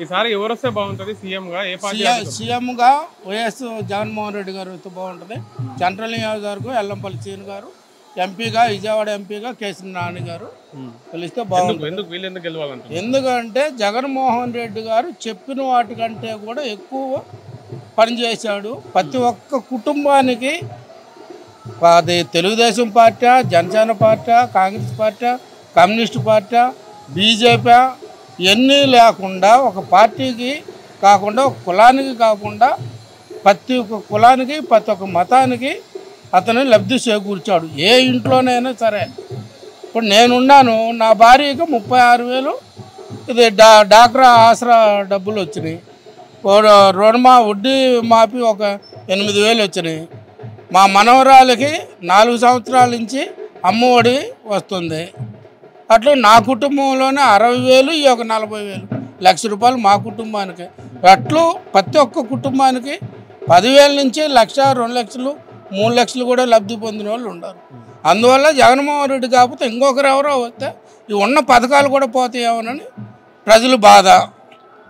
ఈసారి ఎవరు వస్తే బాగుంటుంది సీఎంగా? ఏ పార్టీ? సీఎంగా వైఎస్ జగన్మోహన్ రెడ్డి గారు వస్తే బాగుంటుంది. సెంట్రల్ నియోజకవర్గం ఎల్లంపల్లి సీన్ గారు, ఎంపీగా విజయవాడ ఎంపీగా కేసీ నాని గారు గెలిస్తే బాగుంటుంది. ఎందుకంటే జగన్మోహన్ రెడ్డి గారు చెప్పిన వాటికంటే కూడా ఎక్కువ పనిచేశాడు. ప్రతి ఒక్క కుటుంబానికి, అది Telugu Desam party, Janasena party, Congress party, communist party, BJP ఇవన్నీ లేకుండా ఒక పార్టీకి కాకుండా ఒక కులానికి కాకుండా ప్రతి ఒక్క కులానికి ప్రతి ఒక్క మతానికి అతను లబ్ధి చేకూర్చాడు. ఏ ఇంట్లోనైనా సరే. ఇప్పుడు నేనున్నాను, నా భార్యకి 36,000 ఇది డాక్రా ఆసరా డబ్బులు వచ్చినాయి. వడ్డీ మాపి ఒక 8,000 వచ్చినాయి. మా మనవరాలకి 4 సంవత్సరాల నుంచి అమ్మఒడి వస్తుంది. అట్లా నా కుటుంబంలోనే 60,000, ఈ ఒక 40,000, ₹1,00,000 మా కుటుంబానికి. అట్లు ప్రతి ఒక్క కుటుంబానికి 10,000 నుంచి 1,00,000, 2,00,000, 3,00,000 కూడా లబ్ధి పొందిన వాళ్ళు ఉన్నారు. అందువల్ల జగన్మోహన్ రెడ్డి కాకపోతే ఇంకొకరు ఎవరో వస్తే ఈ ఉన్న పథకాలు కూడా పోతాయేమోనని ప్రజలు బాధ.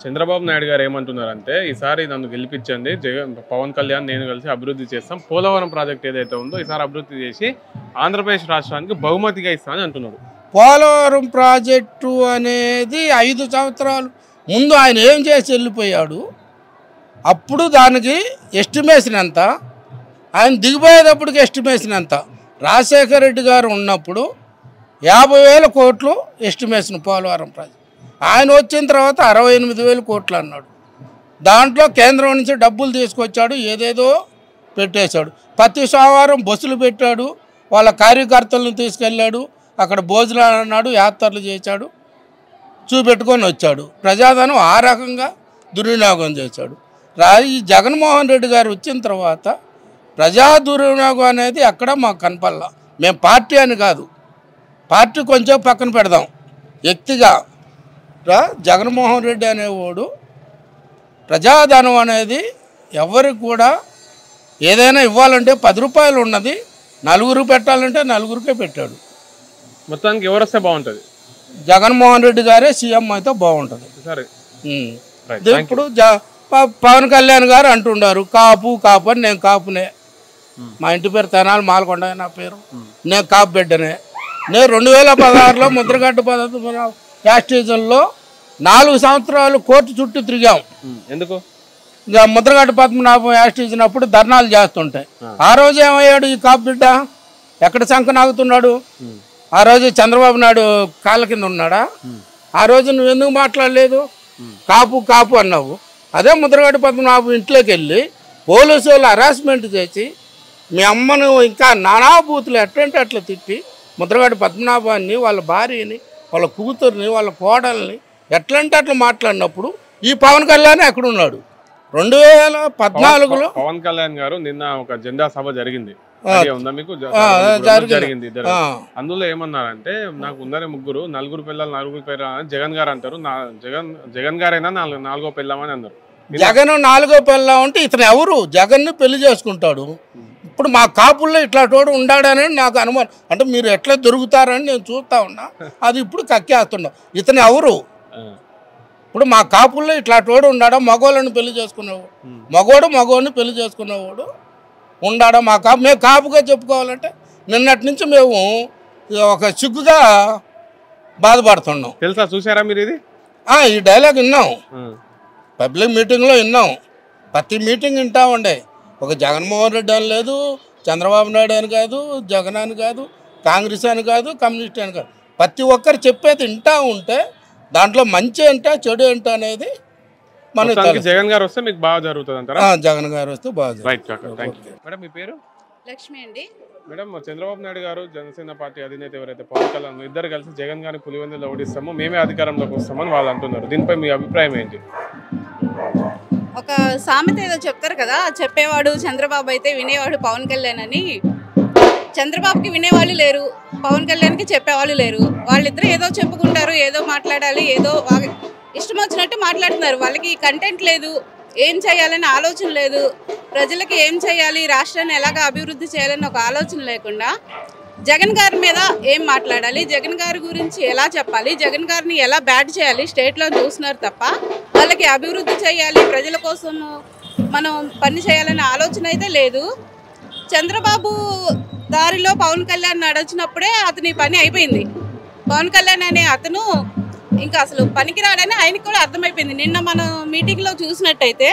చంద్రబాబు నాయుడు గారు ఏమంటున్నారంటే, ఈసారి నన్ను గెలిపించండి, పవన్ కళ్యాణ్ నేను కలిసి అభివృద్ధి చేస్తాం, పోలవరం ప్రాజెక్ట్ ఏదైతే ఉందో ఈసారి అభివృద్ధి చేసి ఆంధ్రప్రదేశ్ రాష్ట్రానికి బహుమతిగా ఇస్తామని అంటున్నారు. పోలవరం ప్రాజెక్టు అనేది 5 సంవత్సరాలు ముందు ఆయన ఏం చేసి వెళ్ళిపోయాడు. అప్పుడు దానికి ఎస్టిమేషన్ ఎంత, ఆయన దిగిపోయేటప్పటికి ఎస్టిమేషన్ ఎంత. రాజశేఖర రెడ్డి గారు ఉన్నప్పుడు 50,000 కోట్లు ఎస్టిమేషన్ పోలవరం ప్రాజెక్ట్. ఆయన వచ్చిన తర్వాత 68,000 కోట్లు అన్నాడు. దాంట్లో కేంద్రం నుంచి డబ్బులు తీసుకొచ్చాడు, ఏదేదో పెట్టేశాడు. ప్రతి సోమవారం బస్సులు పెట్టాడు, వాళ్ళ కార్యకర్తలను తీసుకెళ్ళాడు, అక్కడ భోజనాలు అన్నాడు, యాత్రలు చేశాడు, చూపెట్టుకొని వచ్చాడు. ప్రజాధనం ఆ రకంగా దుర్వినియోగం చేశాడు. ఈ జగన్మోహన్ రెడ్డి గారు వచ్చిన తర్వాత ప్రజా దుర్వినియోగం అనేది ఎక్కడ మాకు కనపల్లా. మేము పార్టీ అని కాదు, పార్టీ కొంచెం పక్కన పెడదాం, వ్యక్తిగా జగన్మోహన్ రెడ్డి అనేవాడు ప్రజాధనం అనేది ఎవరికి కూడా ఏదైనా ఇవ్వాలంటే 10 రూపాయలు ఉన్నది 4 పెట్టాలంటే 4కే పెట్టాడు. మొత్తానికి ఎవరు వస్తే బాగుంటుంది? జగన్మోహన్ రెడ్డి గారే సీఎం అయితే బాగుంటుంది. ఇప్పుడు పవన్ కళ్యాణ్ గారు అంటున్నారు కాపు కాపు అని. నేను కాపునే, మా ఇంటి పేరు తెనాలి మాలకొండ, నా పేరు, నేను కాపు బిడ్డనే. నేను 2016లో ముద్రగడ్డ పద్ధతి యాస్టేజన్లో 4 సంవత్సరాలు కోర్టు చుట్టూ తిరిగాం. ఎందుకు? ఇక ముద్రగడ్డ పద్మనాభం యాస్టేజన్ అప్పుడు ధర్నాలు చేస్తుంటాయి. ఆ రోజు ఏమయ్యాడు ఈ కాపు బిడ్డ? ఎక్కడ శంఖ నాగుతున్నాడు? ఆ రోజు చంద్రబాబు నాయుడు కాళ్ళ కింద ఉన్నాడా? ఆ రోజు నువ్వు ఎందుకు మాట్లాడలేదు? కాపు కాపు అన్నావు. అదే ముద్రగడ్డ పద్మనాభం ఇంట్లోకి వెళ్ళి పోలీసు వాళ్ళు హరాస్మెంట్ చేసి మీ అమ్మను ఇంకా నానా బూతులు ఎట్లంటే అట్లా తిట్టి ముద్రగడ్డ పద్మనాభాన్ని, వాళ్ళ భార్యని, వాళ్ళ కూతుర్ని, వాళ్ళ కోడల్ని ఎట్లంటే అట్లా మాట్లాడినప్పుడు ఈ పవన్ కళ్యాణ్ ఎక్కడున్నాడు? 2014లో పవన్ కళ్యాణ్ గారు నిన్న ఒక జెండా సభ జరిగింది, అందులో ఏమన్నారంటే, నాకు ఉందనే ముగ్గురు, 4 పిల్లలు 4 పిల్లలు జగన్ గారు అంటారు, జగన్ గారైనా 4వ పిల్లమని అన్నారు. జగన్ 4వ పిల్లం అంటే ఇతను ఎవరు? జగన్ని పెళ్లి చేసుకుంటాడు. ఇప్పుడు మా కాపుల్లో ఇట్లా తోడు ఉండాడని నాకు అనుమానం. అంటే మీరు ఎట్లా దొరుకుతారని నేను చూస్తా ఉన్నా, అది ఇప్పుడు కక్కేస్తున్నా. ఇతను ఎవరు? ఇప్పుడు మా కాపుల్లో ఇట్లా తోడు ఉన్నాడా? మగోళ్ళని పెళ్లి చేసుకునేవాడు, మగోడిని పెళ్లి చేసుకునేవాడు ఉండాడా? మా కాపు మేము కాపుగా చెప్పుకోవాలంటే నిన్నటి నుంచి మేము ఒక సిగ్గుగా బాధపడుతున్నాం. తెలుసా? చూసారా మీరు ఇది? ఈ డైలాగ్ విన్నాం, పబ్లిక్ మీటింగ్లో విన్నాం. ప్రతి మీటింగ్ వింటా ఉండే. ఒక జగన్మోహన్ రెడ్డి అని లేదు, చంద్రబాబు నాయుడు అని కాదు, జగన్ అని కాదు, కాంగ్రెస్ అని కాదు, కమ్యూనిస్ట్ అని కాదు, ప్రతి ఒక్కరు చెప్పేది వింటా ఉంటే దాంట్లో మంచి ఏంటో చెడు ఏంటో అనేది మనకి. జగన్ గారు వస్తే మీకు బాగా జరుగుతుంది అంటారా? జగన్ గారు వస్తే బాగా. మేడం మీ పేరు? లక్ష్మి అండి. మేడం, చంద్రబాబు నాయుడు గారు, జనసేన పార్టీ అధినేత ఎవరైతే పవన్ కళ్యాణ్, ఇద్దరు కలిసి జగన్ గారిని పులివెందులో ఓడిస్తాము, మేమే అధికారంలోకి వస్తామని వాళ్ళు అంటున్నారు. దీనిపై మీ అభిప్రాయం ఏంటి? ఒక సామెత ఏదో చెప్తారు కదా, చెప్పేవాడు చంద్రబాబు అయితే వినేవాడు పవన్ కళ్యాణ్ అని. చంద్రబాబుకి వినేవాళ్ళు లేరు, పవన్ కళ్యాణ్కి చెప్పేవాళ్ళు లేరు. వాళ్ళిద్దరూ ఏదో చెప్పుకుంటారు, ఏదో మాట్లాడాలి, ఏదో ఇష్టం వచ్చినట్టు మాట్లాడుతున్నారు. వాళ్ళకి కంటెంట్ లేదు, ఏం చేయాలని ఆలోచన లేదు, ప్రజలకి ఏం చేయాలి, రాష్ట్రాన్ని ఎలాగ అభివృద్ధి చేయాలని ఒక ఆలోచన లేకుండా జగన్ గారి మీద ఏం మాట్లాడాలి, జగన్ గారి గురించి ఎలా చెప్పాలి, జగన్ గారిని ఎలా బ్యాడ్ చేయాలి స్టేట్లో చూస్తున్నారు తప్ప వాళ్ళకి అభివృద్ధి చేయాలి, ప్రజల కోసం మనం పని చేయాలనే ఆలోచన అయితే లేదు. చంద్రబాబు దారిలో పవన్ కళ్యాణ్ నడిచినప్పుడే అతని పని అయిపోయింది. పవన్ కళ్యాణ్ అనే అతను ఇంకా అసలు పనికిరాడని ఆయనకు కూడా అర్థమైపోయింది. నిన్న మనం మీటింగ్లో చూసినట్టయితే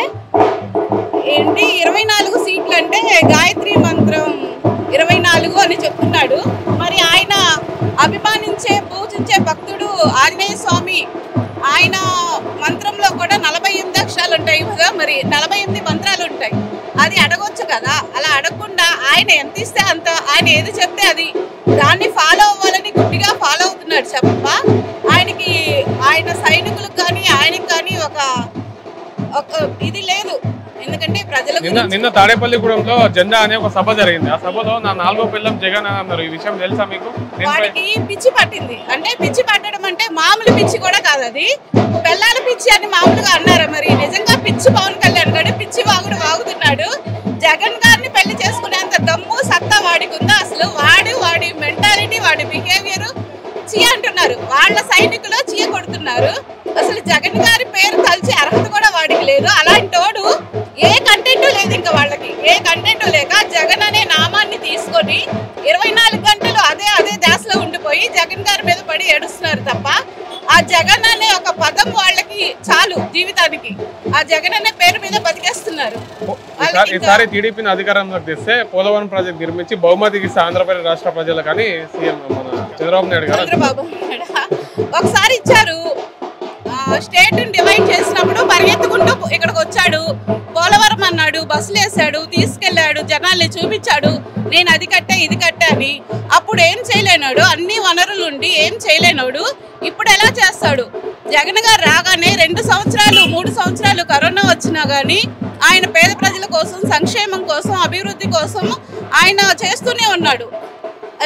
ఏంటి 24 సీట్లు అంటే గాయత్రి మంత్రం 24 అని చెప్తున్నాడు. మరి ఆయన అభిమానించే పూజించే భక్తుడు ఆంజనేయ స్వామి, ఆయన మంత్రంలో కూడా 48 అక్షరాలు ఉంటాయి కదా, మరి 48 మంత్రాలు ఉంటాయి. అది అడగొచ్చు కదా, అలా అడగకుండా ఆయన ఎంత ఇస్తే అంత, ఆయన ఏది చెప్తే అది దాన్ని ఫాలో అవ్వాలని గుడ్డిగా ఫాలో అవుతున్నాడు చెప్ప. ఆయనకి ఆయన సైనికులకు కానీ ఆయనకి కానీ ఒక ఇది లేదు. ఎందుకంటే ప్రజలకు నిన్న తాడేపల్లిగూడెంలో జెండా అనే ఒక సభ జరిగింది. ఆ సభలో నా 4వ పిల్లం జగన్ అని అన్నారు. ఈ విషయం తెలుసా మీకు? వాడికి పిచ్చి పట్టింది. అంటే పిచ్చి పట్టడం అంటే మామూలు పిచ్చి కూడా కాదు, అది పిల్లల పిచ్చి అని మామూలుగా అన్నారు. మరి నిజంగా పిచ్చి పవన్ కళ్యాణ్ గారు పిచ్చి వాగుడు వాగుతున్నాడు. జగన్ గారిని పెళ్లి చేసుకునేంత దమ్ము సత్తా వాడికి ఉందా అసలు? వాడి మెంటాలిటీ, వాడి బిహేవియర్ చీ అంటున్నారు. వాళ్ళ సైనికులు చీయ కొడుతున్నారు. అసలు జగన్ గారి పేరు తలిచే అర్హత కూడా వాడికి లేదు. అలాంటి వాడు ఏ కంటెంట్ లేదు, ఇంకా వాళ్ళకి ఏ కంటెంట్ లేక జగన్ అనే నామాన్ని తీసుకొని 24 గంటలు అదే ధ్యాసలో ఉండిపోయి జగన్ గారి మీద పడి ఏడుస్తున్నారు తప్ప ఆ జగన్ అనే ఒక పదం వాళ్ళకి చాలు జీవితానికి. ఆ జగన్ అనే పేరు మీద బతికేస్తున్నారు. ఈసారి టీడీపీని అధికారంలోకి తెస్తే పోలవరం ప్రాజెక్ట్ నిర్మించి బహుమతికి ఇస్తే ఆంధ్రప్రదేశ్ రాష్ట్ర ప్రజలు కానీ సీఎం మన చంద్రబాబు నాయుడు గారు ఒకసారి ఇచ్చారు. స్టేట్ డివైడ్ చేసినప్పుడు పరిగెత్తుకుంటూ ఇక్కడికి వచ్చాడు, పోలవరం అన్నాడు, బస్సులు వేసాడు, తీసుకెళ్లాడు, జనాల్ని చూపించాడు, నేను అది కట్టా ఇది కట్టా అని. అప్పుడు ఏం చేయలేనాడు, అన్ని వనరులు ఉండి ఏం చేయలేనాడు. ఇప్పుడు ఎలా చేస్తాడు? జగన్ గారు రాగానే 2 సంవత్సరాలు 3 సంవత్సరాలు కరోనా వచ్చినా కానీ ఆయన పేద ప్రజల కోసం, సంక్షేమం కోసం, అభివృద్ధి కోసం ఆయన చేస్తూనే ఉన్నాడు.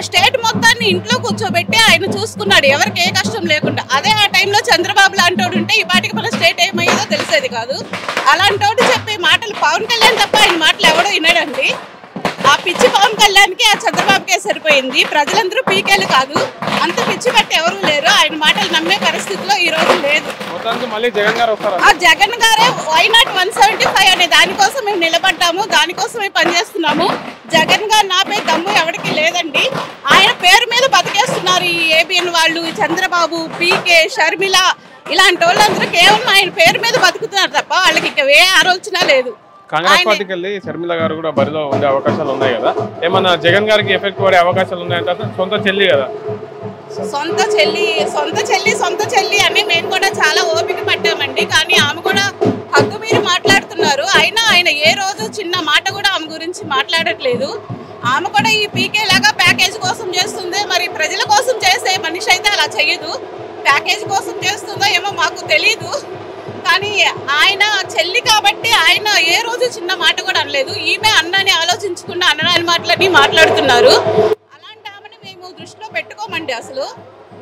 స్టేట్ మొత్తాన్ని ఇంట్లో కూర్చోబెట్టి ఆయన చూసుకున్నాడు, ఎవరికి ఏ కష్టం లేకుండా. అదే ఆ టైంలో చంద్రబాబు లాంటోడు ఉంటే ఈ పాటికి మన స్టేట్ ఏమయ్యేదో తెలిసేది కాదు. అలాంటోడు చెప్పే మాటలు పవన్ కళ్యాణ్ తప్ప ఆయన మాటలు ఎవడో వినడండి. ఆ పిచ్చి పవన్ కళ్యాణ్కి ఆ చంద్రబాబుకే సరిపోయింది. ప్రజలందరూ పీకేలు కాదు, అంత పిచ్చి పట్టి ఎవరూ లేరు. ఆయన మాటలు నమ్మే పరిస్థితిలో ఈ రోజు లేదు. ఆ జగన్ గారే వై నాట్ 175 అనే దానికోసం మేము నిలబడ్డాము, దానికోసమే పనిచేస్తున్నాము. జగన్ గారు నాపై దమ్ము ఎవరికి లేదండి. ఆయన పేరు మీద బతికేస్తున్నారు ఈ ఏబిఎన్ వాళ్ళు, చంద్రబాబు, పీకే, షర్మిల ఇలాంటి వాళ్ళందరూ కేవలం ఆయన పేరు మీద బతుకుతున్నారు తప్ప వాళ్ళకి ఇంకా ఏ ఆలోచన లేదు. కాంగ్రెస్ పార్టీకి వెళ్ళి షర్మిల గారు కూడా బరిలో ఉండే అవకాశాలు ఉన్నాయి కదా, ఏమన్నా జగన్ గారికి ఎఫెక్ట్ పడే అవకాశాలు ఉన్నాయంటే? సొంత చెల్లి కదా, సొంత చెల్లి అని మేము కూడా చాలా ఓపిక పట్టామండి. కానీ ఆమె కూడా హక్కు మీరు మాట్లాడుతున్నారు. అయినా ఆయన ఏ రోజు చిన్న మాట కూడా ఆమె గురించి మాట్లాడట్లేదు. ఆమె కూడా ఈ పీకే లాగా ప్యాకేజ్ కోసం చేస్తుంది. మరి ప్రజల కోసం చేసే మనిషి అయితే అలా చెయ్యదు. ప్యాకేజ్ కోసం చేస్తుందో ఏమో మాకు తెలీదు. కానీ ఆయన చెల్లి కాబట్టి ఆయన ఏ రోజు చిన్న మాట కూడా అనలేదు. ఈమె అన్నని ఆలోచించకుండా అన్నని మాటలని మాట్లాడుతున్నారు. అలాంటి ఆమెను మేము దృష్టిలో పెట్టుకోమండి. అసలు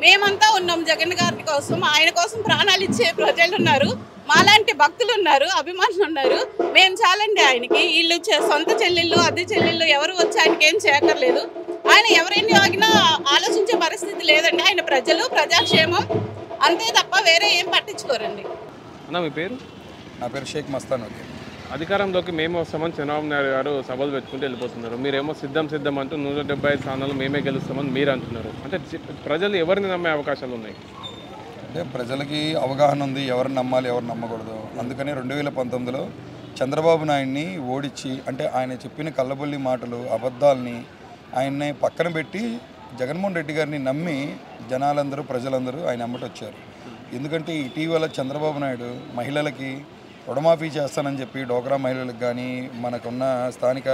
మేమంతా ఉన్నాం జగన్ గారి కోసం, ఆయన కోసం ప్రాణాలు ఇచ్చే ప్రజలు ఉన్నారు, మాలాంటి భక్తులు ఉన్నారు, అభిమానులు ఉన్నారు. మేము చాలండి ఆయనకి. వీళ్ళు సొంత చెల్లెళ్ళు, అద్దె చెల్లెళ్ళు ఎవరు వచ్చి ఆయనకి ఏం చేయక్కర్లేదు. ఆయన ఎవరైనా ఆగినా ఆలోచించే పరిస్థితి లేదండి. ఆయన ప్రజలు, ప్రజాక్షేమం అంతే తప్ప వేరే ఏం పట్టించుకోరండి. అన్న మీ పేరు? నా పేరు షేక్ మస్తాన్. అధికారంలోకి మేము వస్తామని చంద్రబాబు నాయుడు గారు సభలు పెట్టుకుంటూ వెళ్ళిపోతున్నారు. మీరేమో సిద్ధం అంటూ 175 స్థానాలు మేమే గెలుస్తామని మీరు అంటున్నారు. అంటే ప్రజలు ఎవరిని నమ్మే అవకాశాలు ఉన్నాయి? అంటే ప్రజలకి అవగాహన ఉంది, ఎవరిని నమ్మాలి, ఎవరు నమ్మకూడదు. అందుకని 2019లో చంద్రబాబు నాయుడిని ఓడించి, అంటే ఆయన చెప్పిన కళ్ళబొల్లి మాటలు, అబద్ధాలని ఆయన్ని పక్కన పెట్టి జగన్మోహన్ రెడ్డి గారిని నమ్మి జనాలందరూ, ప్రజలందరూ ఆయన అమ్మటి వచ్చారు. ఎందుకంటే ఇటీవల చంద్రబాబు నాయుడు మహిళలకి రుణమాఫీ చేస్తానని చెప్పి డోక్రా మహిళలకు కానీ, మనకున్న స్థానిక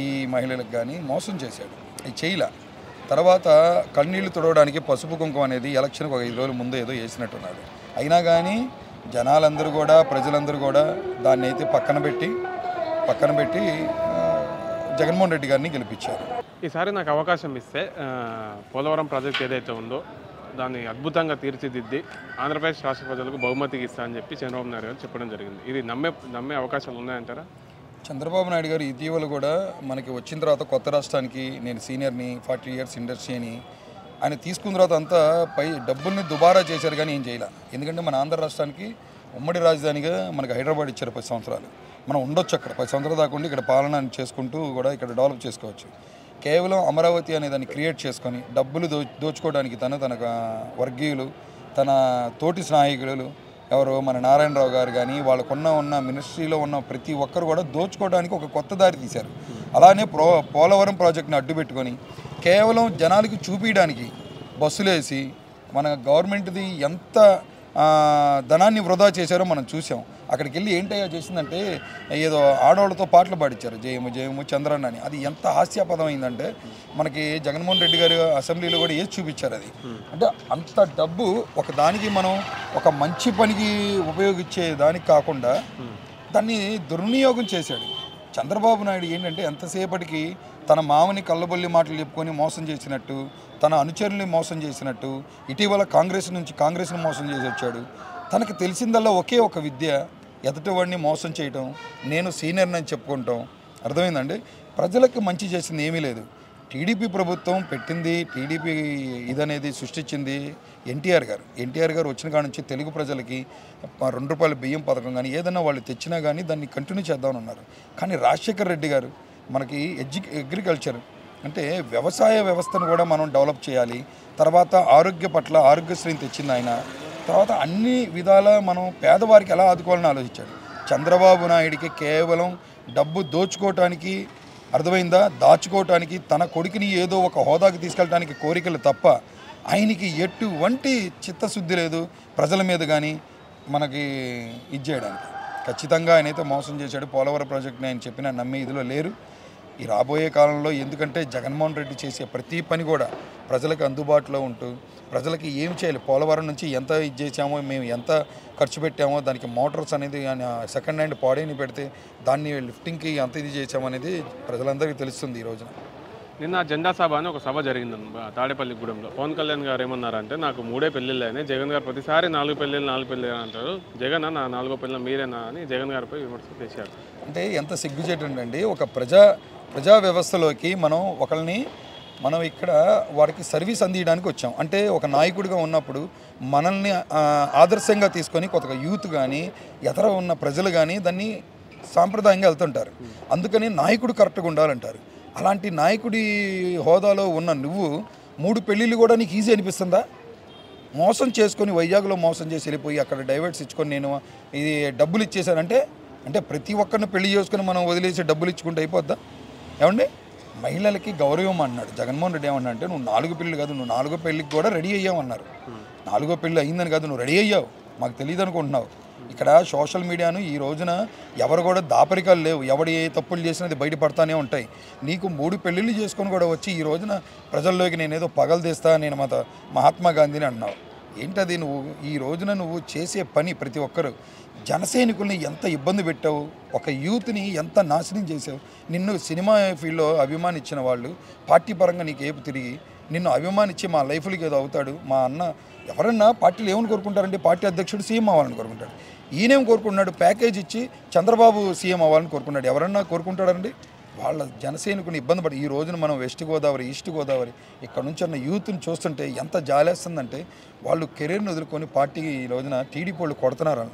ఈ మహిళలకు కానీ మోసం చేశాడు. ఇది చేయలే. తర్వాత కన్నీళ్లు తుడవడానికి పసుపు కుంకుమ అనేది ఎలక్షన్కి ఒక 5 రోజుల ముందు ఏదో వేసినట్టున్నాడు. అయినా కానీ జనాలందరూ కూడా, ప్రజలందరూ కూడా దాన్ని అయితే పక్కన పెట్టి జగన్మోహన్ రెడ్డి గారిని గెలిపించారు. ఈసారి నాకు అవకాశం ఇస్తే పోలవరం ప్రాజెక్ట్ ఏదైతే ఉందో దాన్ని అద్భుతంగా తీర్చిదిద్ది ఆంధ్రప్రదేశ్ రాష్ట్ర ప్రజలకు బహుమతికి ఇస్తా అని చెప్పి చంద్రబాబు నాయుడు గారు చెప్పడం జరిగింది. ఇది నమ్మే అవకాశాలు ఉన్నాయంటారా? చంద్రబాబు నాయుడు గారు ఇటీవల కూడా మనకి వచ్చిన తర్వాత కొత్త రాష్ట్రానికి నేను సీనియర్ని 40 ఇయర్స్ ఇండస్ట్రీ అని ఆయన తీసుకున్న తర్వాత అంతా పై డబ్బుల్ని దుబారా చేశారు కానీ ఏం చేయాల. ఎందుకంటే మన ఆంధ్ర రాష్ట్రానికి ఉమ్మడి రాజధానిగా మనకి హైదరాబాద్ ఇచ్చారు 10 సంవత్సరాలు. మనం ఉండొచ్చు అక్కడ 10 సంవత్సరాల దాకా ఉండి ఇక్కడ పాలన చేసుకుంటూ కూడా ఇక్కడ డెవలప్ చేసుకోవచ్చు. కేవలం అమరావతి అనే దాన్ని క్రియేట్ చేసుకొని డబ్బులు దోచుకోవడానికి తన వర్గీయులు తన తోటి స్నేహితులు ఎవరు మన నారాయణరావు గారు కానీ వాళ్ళకున్న మినిస్ట్రీలో ఉన్న ప్రతి ఒక్కరు కూడా దోచుకోవడానికి ఒక కొత్త దారి తీశారు. అలానే పోలవరం ప్రాజెక్ట్ని అడ్డుపెట్టుకొని కేవలం జనాలకి చూపించడానికి బస్సులేసి మన గవర్నమెంట్ది ఎంత ధనాన్ని వృధా చేశారో మనం చూసాం. అక్కడికి వెళ్ళి ఏంటయ్యా చేసిందంటే ఏదో ఆడవాళ్ళతో పాటలు పాడించారు, జయము జయము చంద్రన్న అని. అది ఎంత హాస్యాపదం అయిందంటే మనకి జగన్మోహన్ రెడ్డి గారు అసెంబ్లీలో కూడా ఏది చూపించారు. అది అంటే అంత డబ్బు ఒక దానికి మనం ఒక మంచి పనికి ఉపయోగించే దానికి కాకుండా దాన్ని దుర్వినియోగం చేశాడు చంద్రబాబు నాయుడు. ఏంటంటే ఎంతసేపటికి తన మామని కళ్ళబొల్లి మాటలు చెప్పుకొని మోసం చేసినట్టు, తన అనుచరుల్ని మోసం చేసినట్టు, ఇటీవల కాంగ్రెస్ని మోసం చేసి వచ్చాడు. తనకు తెలిసిందల్లా ఒకే ఒక విద్య, ఎదుటివాడిని మోసం చేయటం, నేను సీనియర్ని అని చెప్పుకుంటాం. అర్థమైందండి. ప్రజలకు మంచి చేసింది ఏమీ లేదు. టీడీపీ ప్రభుత్వం పెట్టింది, టీడీపీ ఇదనేది సృష్టించింది ఎన్టీఆర్ గారు వచ్చిన కాడ నుంచి తెలుగు ప్రజలకి ₹2 బియ్యం పథకం కానీ ఏదైనా వాళ్ళు తెచ్చినా కానీ దాన్ని కంటిన్యూ చేద్దామని ఉన్నారు. కానీ రాజశేఖర్ రెడ్డి గారు మనకి అగ్రికల్చర్ అంటే వ్యవసాయ వ్యవస్థను కూడా మనం డెవలప్ చేయాలి. తర్వాత ఆరోగ్య పట్ల ఆరోగ్యశ్రీని తెచ్చింది ఆయన. తర్వాత అన్ని విధాల మనం పేదవారికి ఎలా ఆదుకోవాలని ఆలోచించాడు. చంద్రబాబు నాయుడికి కేవలం డబ్బు దోచుకోవటానికి, అర్థమైందా, దాచుకోవటానికి, తన కొడుకుని ఏదో ఒక హోదాకి తీసుకెళ్ళడానికి కోరికలు తప్ప ఆయనకి ఎటువంటి చిత్తశుద్ధి లేదు ప్రజల మీద కానీ మనకి ఇది చేయడానికి. ఖచ్చితంగా ఆయనైతే మోసం చేశాడు. పోలవరం ప్రాజెక్ట్ని ఆయన చెప్పిన నమ్మే ఇదిలో లేరు ఈ రాబోయే కాలంలో. ఎందుకంటే జగన్మోహన్ రెడ్డి చేసే ప్రతి పని కూడా ప్రజలకు అందుబాటులో ఉంటూ ప్రజలకి ఏం చేయాలి, పోలవరం నుంచి ఎంత ఇది చేసామో, మేము ఎంత ఖర్చు పెట్టామో, దానికి మోటార్స్ అనేది సెకండ్ హ్యాండ్ పాడేని పెడితే దాన్ని లిఫ్టింగ్కి ఎంత ఇది చేసామో అనేది ప్రజలందరికీ తెలుస్తుంది ఈ రోజున. నిన్న జెండా సభ అని ఒక సభ జరిగింది తాడేపల్లిగూడెంలో. పవన్ కళ్యాణ్ గారు ఏమన్నారంటే, నాకు 3 పెళ్ళిళ్ళు అయినాయి, జగన్ గారు ప్రతిసారి 4 పెళ్ళిళ్ళు అంటారు, జగన్ నా 4వ పెళ్ళి మీరేనా అని జగన్ గారిపై విమర్శలు చేశారు. అంటే ఎంత సిగ్గుచేటండి. ఒక ప్రజా వ్యవస్థలోకి మనం ఇక్కడ వారికి సర్వీస్ అందించడానికి వచ్చాం. అంటే ఒక నాయకుడిగా ఉన్నప్పుడు మనల్ని ఆదర్శంగా తీసుకొని కొత్తగా యూత్ కానీ ఎదర ఉన్న ప్రజలు కానీ దాన్ని సాంప్రదాయంగా వెళ్తుంటారు. అందుకని నాయకుడు కరెక్ట్గా ఉండాలంటారు. అలాంటి నాయకుడి హోదాలో ఉన్న నువ్వు 3 పెళ్ళిళ్ళు కూడా నీకు ఈజీ అనిపిస్తుందా? మోసం చేసుకొని వైజాగ్లో మోసం చేసి వెళ్ళిపోయి అక్కడ డైవర్ట్స్ ఇచ్చుకొని నేను ఇది డబ్బులు ఇచ్చేసానంటే అంటే ప్రతి ఒక్కరిని పెళ్లి చేసుకొని మనం వదిలేసి డబ్బులు ఇచ్చుకుంటే అయిపోద్దా? ఏమండి, మహిళలకి గౌరవం అన్నాడు జగన్మోహన్ రెడ్డి. ఏమన్నా అంటే నువ్వు 4 పెళ్ళి కాదు, నువ్వు 4వ పెళ్ళికి కూడా రెడీ అయ్యావన్నారు. 4వ పెళ్ళి అయిందని కాదు, నువ్వు రెడీ అయ్యావు, మాకు తెలియదు అనుకుంటున్నావు. ఇక్కడ సోషల్ మీడియాను ఈ రోజున ఎవరు కూడా దాపరికాలు లేవు, ఎవడు ఏ తప్పులు చేసినది బయటపడతానే ఉంటాయి. నీకు 3 పెళ్ళిళ్ళు చేసుకొని కూడా వచ్చి ఈ రోజున ప్రజల్లోకి నేనేదో పగలు తీస్తా, నేను మహాత్మా గాంధీని అన్నావు. ఏంటది? ఈ రోజున నువ్వు చేసే పని ప్రతి ఒక్కరు జనసైనికుల్ని ఎంత ఇబ్బంది పెట్టావు, ఒక యూత్ని ఎంత నాశనం చేసావు. నిన్ను సినిమా ఫీల్డ్లో అభిమానించిన వాళ్ళు పార్టీ పరంగా నీకు ఏపు తిరిగి నిన్ను అభిమానించి మా లైఫ్లకి ఏదో అవుతాడు, మా అన్న ఎవరన్నా పార్టీలు ఏమని కోరుకుంటారంటే పార్టీ అధ్యక్షుడు సీఎం అవ్వాలని కోరుకుంటాడు. ఈయనేం కోరుకుంటున్నాడు? ప్యాకేజ్ ఇచ్చి చంద్రబాబు సీఎం అవ్వాలని కోరుకున్నాడు. ఎవరన్నా కోరుకుంటాడండి? వాళ్ళ జనసైనికుని ఇబ్బంది పడి ఈ రోజున మనం వెస్ట్ గోదావరి, ఈస్ట్ గోదావరి ఇక్కడ నుంచి ఉన్న యూత్ని చూస్తుంటే ఎంత జాలేస్తుందంటే వాళ్ళు కెరీర్ని వదులుకొని పార్టీకి ఈ రోజున టీడీపీ వాళ్ళు కొడుతున్నారు.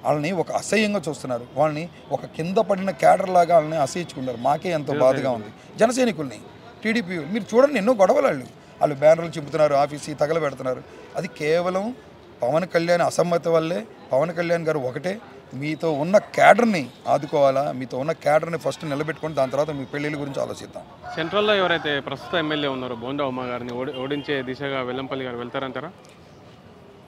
వాళ్ళని ఒక అసహ్యంగా చూస్తున్నారు. వాళ్ళని ఒక కింద పడిన క్యాడర్ లాగా వాళ్ళని అసహించుకున్నారు. మాకే ఎంతో బాధగా ఉంది. జనసైనికుల్ని టీడీపీ మీరు చూడండి, ఎన్నో గొడవలు వాళ్ళు బ్యానర్లు చింపుతున్నారు, ఆఫీసు తగలబెడుతున్నారు. అది కేవలం పవన్ కళ్యాణ్ అసమ్మతి వల్లే. పవన్ కళ్యాణ్ గారు ఒకటే, మీతో ఉన్న క్యాడర్ని ఆదుకోవాలా, మీతో ఉన్న క్యాడర్ని ఫస్ట్ నిలబెట్టుకొని దాని తర్వాత మీ పెళ్ళిళ్ళ గురించి ఆలోచిద్దాం. సెంట్రల్లో ఎవరైతే ప్రస్తుత ఎమ్మెల్యే ఉన్నారో బోండా ఉమ్మ గారిని ఓడించే దిశగా వెల్లంపల్లి గారు వెళ్తారంటారా?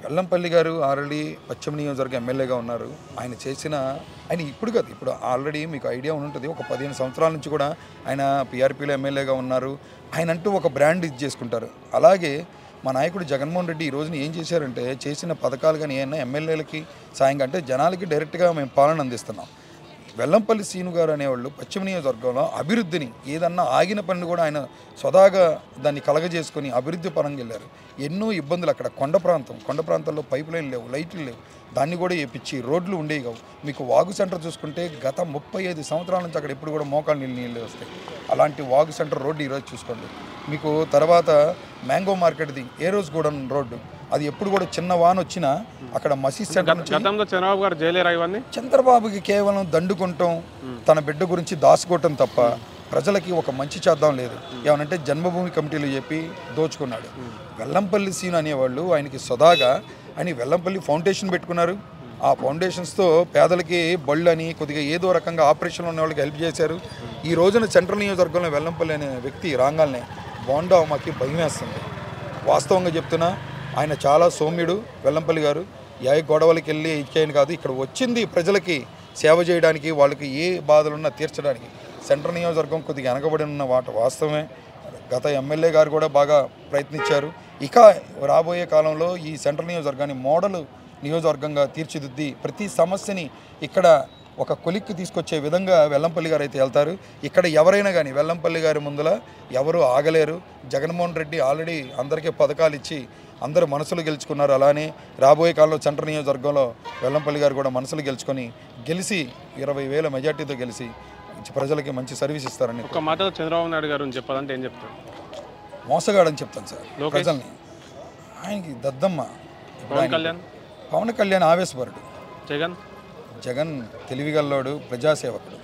వెల్లంపల్లి గారు ఆల్రెడీ పశ్చిమ నియోజకవర్గం ఎమ్మెల్యేగా ఉన్నారు. ఆయన ఇప్పుడు కాదు, ఇప్పుడు ఆల్రెడీ మీకు ఐడియా ఉంటుంది, ఒక 15 సంవత్సరాల నుంచి కూడా ఆయన పీఆర్పీలో ఎమ్మెల్యేగా ఉన్నారు. ఆయన అంటూ ఒక బ్రాండ్ ఇది చేసుకుంటారు. అలాగే మా నాయకుడు జగన్మోహన్ రెడ్డి ఈ రోజున ఏం చేశారంటే, చేసిన పథకాలు కానీ ఏమన్నా ఎమ్మెల్యేలకి సాయంగా అంటే జనాలకి డైరెక్ట్గా మేము పాలన అందిస్తున్నాం. వెల్లంపల్లి సీను గారు అనేవాళ్ళు పశ్చిమ నియోజకవర్గంలో అభివృద్ధిని ఏదన్నా ఆగిన పనిని కూడా ఆయన స్వదాగా దాన్ని కలగజేసుకొని అభివృద్ధి పరంగా వెళ్ళారు. ఎన్నో ఇబ్బందులు అక్కడ కొండ ప్రాంతాల్లో పైప్ లైన్ లేవు, లైట్లు లేవు, దాన్ని కూడా వేపించి రోడ్లు ఉండేవి కావు. మీకు వాగు సెంటర్ చూసుకుంటే గత 35 సంవత్సరాల నుంచి అక్కడ ఎప్పుడు కూడా మోకాలు నీళ్ళు వస్తాయి. అలాంటి వాగు సెంటర్ రోడ్డు ఈరోజు చూసుకోండి. మీకు తర్వాత మ్యాంగో మార్కెట్ది ఏ రోజు కూడా రోడ్డు, అది ఎప్పుడు కూడా చిన్న వాన వచ్చినా అక్కడ మసీద్ సెంటర్ నుంచి చంద్రబాబు గారు జైలేరా ఇవన్నీ? చంద్రబాబుకి కేవలం దండుకుంటాం, తన బిడ్డ గురించి దాచుకోవటం తప్ప ప్రజలకి ఒక మంచి చేద్దాం లేదు. ఏమనంటే జన్మభూమి కమిటీలు చెప్పి దోచుకున్నాడు. వెల్లంపల్లి సీన్ అనేవాళ్ళు ఆయనకి సదాగా అని వెల్లంపల్లి ఫౌండేషన్ పెట్టుకున్నారు. ఆ ఫౌండేషన్స్తో పేదలకి బళ్ళు అని కొద్దిగా ఏదో రకంగా ఆపరేషన్లో ఉన్న వాళ్ళకి హెల్ప్ చేశారు. ఈ రోజున సెంట్రల్ నియోజకవర్గంలో వెల్లంపల్లి అనే వ్యక్తి రాగానే బోండా మాకి భయం వేస్తుంది. వాస్తవంగా చెప్తున్నా, ఆయన చాలా సౌమ్యుడు వెల్లంపల్లి గారు. ఏ గొడవలకి వెళ్ళి ఇచ్చేయని కాదు, ఇక్కడ వచ్చింది ప్రజలకి సేవ చేయడానికి, వాళ్ళకి ఏ బాధలున్నా తీర్చడానికి. సెంట్రల్ నియోజకవర్గం కొద్దిగా వెనకబడి ఉన్న వాస్తవమే. గత ఎమ్మెల్యే గారు కూడా బాగా ప్రయత్నించారు. ఇక రాబోయే కాలంలో ఈ సెంట్రల్ నియోజకవర్గాన్ని మోడల్ నియోజకవర్గంగా తీర్చిదిద్ది ప్రతి సమస్యని ఇక్కడ ఒక కొలిక్కి తీసుకొచ్చే విధంగా వెల్లంపల్లి గారు అయితే వెళ్తారు. ఇక్కడ ఎవరైనా కానీ వెల్లంపల్లి గారి ముందల ఎవరు ఆగలేరు. జగన్మోహన్ రెడ్డి ఆల్రెడీ అందరికీ పథకాలు ఇచ్చి అందరూ మనసులు గెలుచుకున్నారు. అలానే రాబోయే కాలంలో సెంట్రల్ నియోజకవర్గంలో వెల్లంపల్లి గారు కూడా మనసులు గెలుచుకొని గెలిచి 20,000 మెజార్టీతో గెలిచి ప్రజలకి మంచి సర్వీస్ ఇస్తారని. ఒక మాటలో చంద్రబాబు నాయుడు గారు చెప్పాలంటే ఏం చెప్తారు? మోసగాడని చెప్తాను సార్ ప్రజల్ని. ఆయనకి దద్దమ్మ. పవన్ కళ్యాణ్ ఆవేశపరుడు, జగన్ తెలివిగల్లోడు, ప్రజాసేవకుడు.